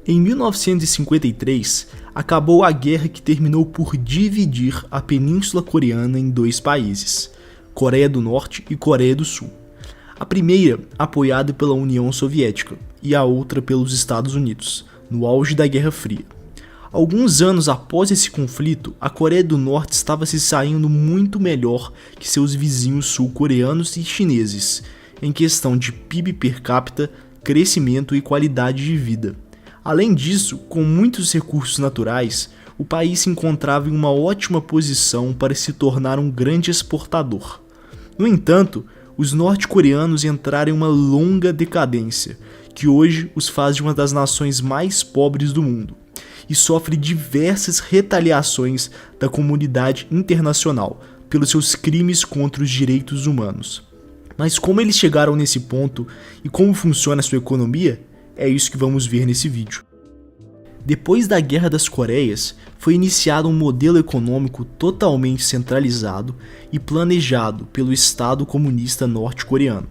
Em 1953, acabou a guerra que terminou por dividir a Península Coreana em dois países, Coreia do Norte e Coreia do Sul. A primeira apoiada pela União Soviética e a outra pelos Estados Unidos, no auge da Guerra Fria. Alguns anos após esse conflito, a Coreia do Norte estava se saindo muito melhor que seus vizinhos sul-coreanos e chineses, em questão de PIB per capita, crescimento e qualidade de vida. Além disso, com muitos recursos naturais, o país se encontrava em uma ótima posição para se tornar um grande exportador. No entanto, os norte-coreanos entraram em uma longa decadência, que hoje os faz de uma das nações mais pobres do mundo, e sofre diversas retaliações da comunidade internacional pelos seus crimes contra os direitos humanos. Mas como eles chegaram nesse ponto e como funciona a sua economia, é isso que vamos ver nesse vídeo. Depois da Guerra das Coreias, foi iniciado um modelo econômico totalmente centralizado e planejado pelo Estado comunista norte-coreano,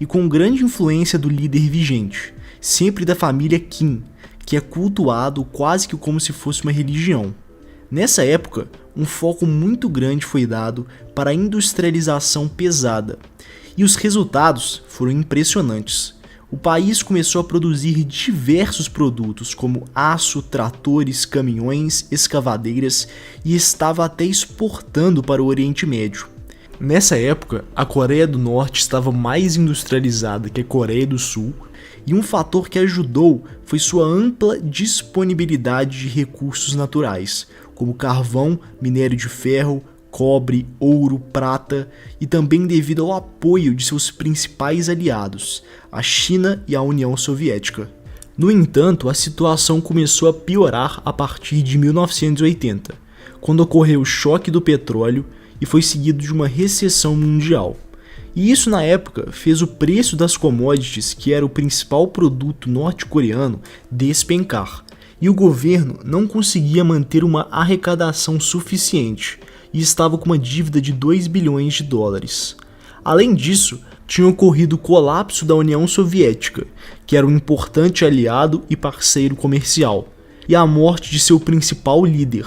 e com grande influência do líder vigente, sempre da família Kim, que é cultuado quase que como se fosse uma religião. Nessa época, um foco muito grande foi dado para a industrialização pesada, e os resultados foram impressionantes. O país começou a produzir diversos produtos como aço, tratores, caminhões, escavadeiras e estava até exportando para o Oriente Médio. Nessa época, a Coreia do Norte estava mais industrializada que a Coreia do Sul, e um fator que ajudou foi sua ampla disponibilidade de recursos naturais, como carvão, minério de ferro, cobre, ouro, prata, e também devido ao apoio de seus principais aliados, a China e a União Soviética. No entanto, a situação começou a piorar a partir de 1980, quando ocorreu o choque do petróleo e foi seguido de uma recessão mundial. E isso na época fez o preço das commodities, que era o principal produto norte-coreano, despencar, e o governo não conseguia manter uma arrecadação suficiente, e estava com uma dívida de 2 bilhões de dólares. Além disso, tinha ocorrido o colapso da União Soviética, que era um importante aliado e parceiro comercial, e a morte de seu principal líder.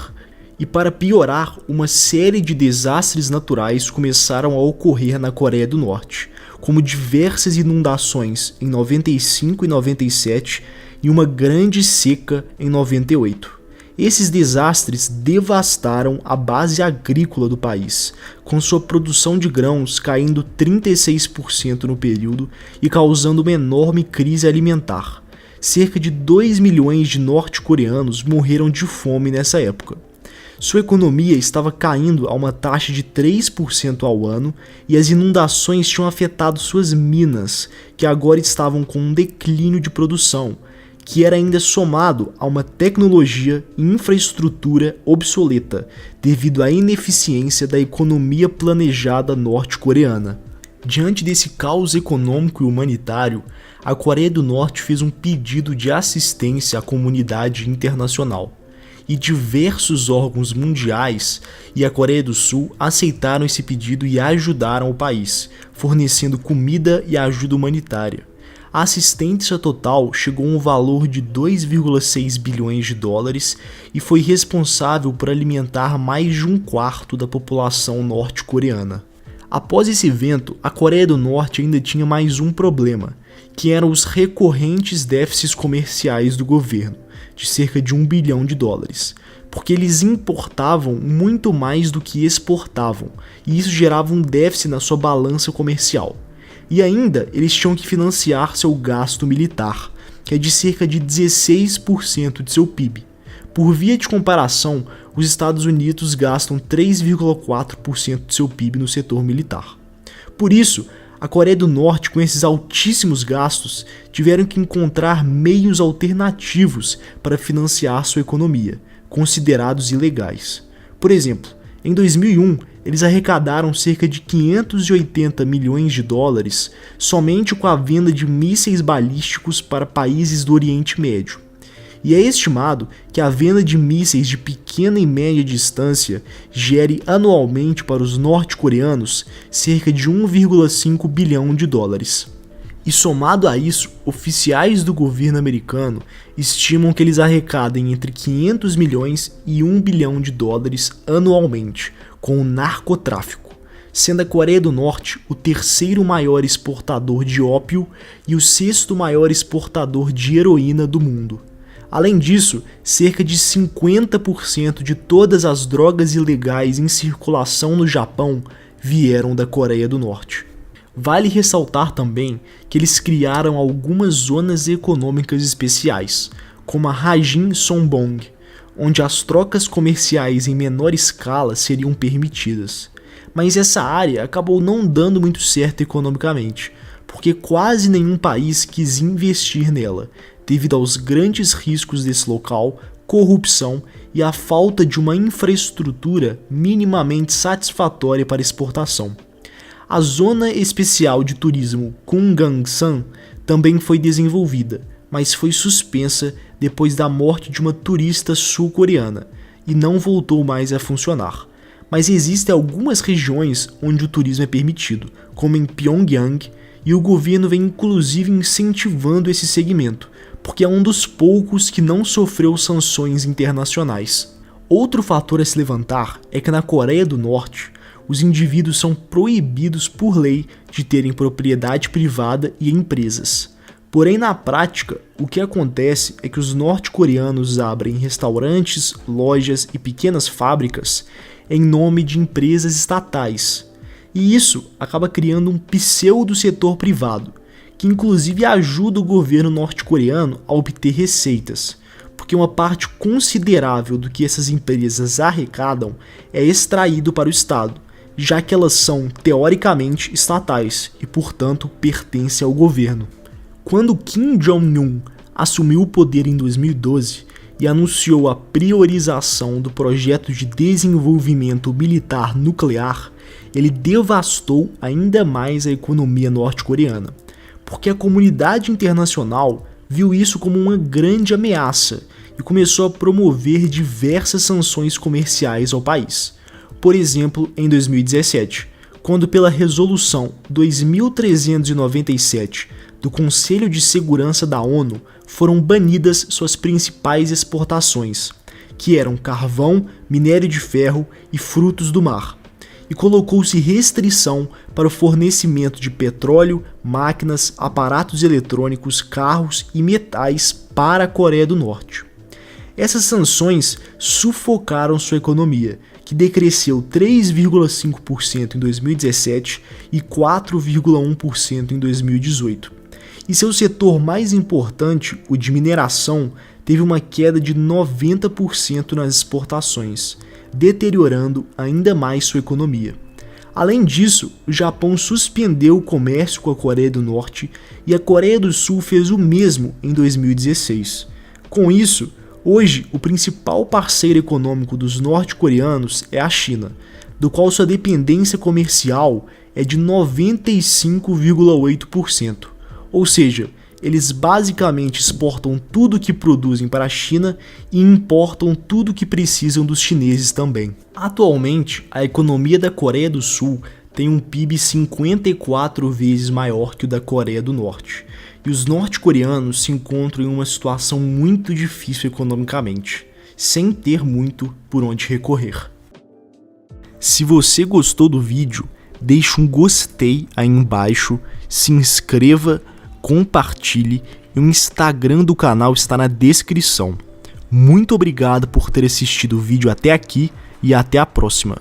E para piorar, uma série de desastres naturais começaram a ocorrer na Coreia do Norte, como diversas inundações em 95 e 97 e uma grande seca em 98. Esses desastres devastaram a base agrícola do país, com sua produção de grãos caindo 36% no período e causando uma enorme crise alimentar. Cerca de 2 milhões de norte-coreanos morreram de fome nessa época. Sua economia estava caindo a uma taxa de 3% ao ano e as inundações tinham afetado suas minas, que agora estavam com um declínio de produção, que era ainda somado a uma tecnologia e infraestrutura obsoleta, devido à ineficiência da economia planejada norte-coreana. Diante desse caos econômico e humanitário, a Coreia do Norte fez um pedido de assistência à comunidade internacional, e diversos órgãos mundiais e a Coreia do Sul aceitaram esse pedido e ajudaram o país, fornecendo comida e ajuda humanitária. A assistência total chegou a um valor de 2,6 bilhões de dólares e foi responsável por alimentar mais de um quarto da população norte-coreana. Após esse evento, a Coreia do Norte ainda tinha mais um problema, que eram os recorrentes déficits comerciais do governo, de cerca de 1 bilhão de dólares, porque eles importavam muito mais do que exportavam, e isso gerava um déficit na sua balança comercial. E ainda, eles tinham que financiar seu gasto militar, que é de cerca de 16% de seu PIB. Por via de comparação, os Estados Unidos gastam 3,4% de seu PIB no setor militar. Por isso, a Coreia do Norte, com esses altíssimos gastos, tiveram que encontrar meios alternativos para financiar sua economia, considerados ilegais. Por exemplo, em 2001, eles arrecadaram cerca de 580 milhões de dólares somente com a venda de mísseis balísticos para países do Oriente Médio. E é estimado que a venda de mísseis de pequena e média distância gere anualmente para os norte-coreanos cerca de 1,5 bilhão de dólares. E somado a isso, oficiais do governo americano estimam que eles arrecadem entre 500 milhões e 1 bilhão de dólares anualmente com o narcotráfico, sendo a Coreia do Norte o terceiro maior exportador de ópio e o sexto maior exportador de heroína do mundo. Além disso, cerca de 50% de todas as drogas ilegais em circulação no Japão vieram da Coreia do Norte. Vale ressaltar também que eles criaram algumas zonas econômicas especiais, como a Hajin Songbong, onde as trocas comerciais em menor escala seriam permitidas. Mas essa área acabou não dando muito certo economicamente, porque quase nenhum país quis investir nela, devido aos grandes riscos desse local, corrupção e a falta de uma infraestrutura minimamente satisfatória para exportação. A Zona Especial de Turismo Kumgangsan também foi desenvolvida, mas foi suspensa depois da morte de uma turista sul-coreana e não voltou mais a funcionar. Mas existem algumas regiões onde o turismo é permitido, como em Pyongyang, e o governo vem inclusive incentivando esse segmento, porque é um dos poucos que não sofreu sanções internacionais. Outro fator a se levantar é que na Coreia do Norte, os indivíduos são proibidos por lei de terem propriedade privada e empresas. Porém, na prática, o que acontece é que os norte-coreanos abrem restaurantes, lojas e pequenas fábricas em nome de empresas estatais. E isso acaba criando um pseudo-setor privado, que inclusive ajuda o governo norte-coreano a obter receitas, porque uma parte considerável do que essas empresas arrecadam é extraído para o Estado, já que elas são teoricamente estatais e, portanto, pertencem ao governo. Quando Kim Jong-un assumiu o poder em 2012 e anunciou a priorização do projeto de desenvolvimento militar nuclear, ele devastou ainda mais a economia norte-coreana, porque a comunidade internacional viu isso como uma grande ameaça e começou a promover diversas sanções comerciais ao país. Por exemplo, em 2017, quando pela Resolução 2397 do Conselho de Segurança da ONU foram banidas suas principais exportações, que eram carvão, minério de ferro e frutos do mar, e colocou-se restrição para o fornecimento de petróleo, máquinas, aparatos eletrônicos, carros e metais para a Coreia do Norte. Essas sanções sufocaram sua economia, que decresceu 3,5% em 2017 e 4,1% em 2018. E seu setor mais importante, o de mineração, teve uma queda de 90% nas exportações, deteriorando ainda mais sua economia. Além disso, o Japão suspendeu o comércio com a Coreia do Norte e a Coreia do Sul fez o mesmo em 2016. Com isso, hoje o principal parceiro econômico dos norte-coreanos é a China, do qual sua dependência comercial é de 95,8%. Ou seja, eles basicamente exportam tudo o que produzem para a China e importam tudo o que precisam dos chineses também. Atualmente, a economia da Coreia do Sul tem um PIB 54 vezes maior que o da Coreia do Norte, e os norte-coreanos se encontram em uma situação muito difícil economicamente, sem ter muito por onde recorrer. Se você gostou do vídeo, deixe um gostei aí embaixo, se inscreva, compartilhe e o Instagram do canal está na descrição. Muito obrigado por ter assistido o vídeo até aqui e até a próxima.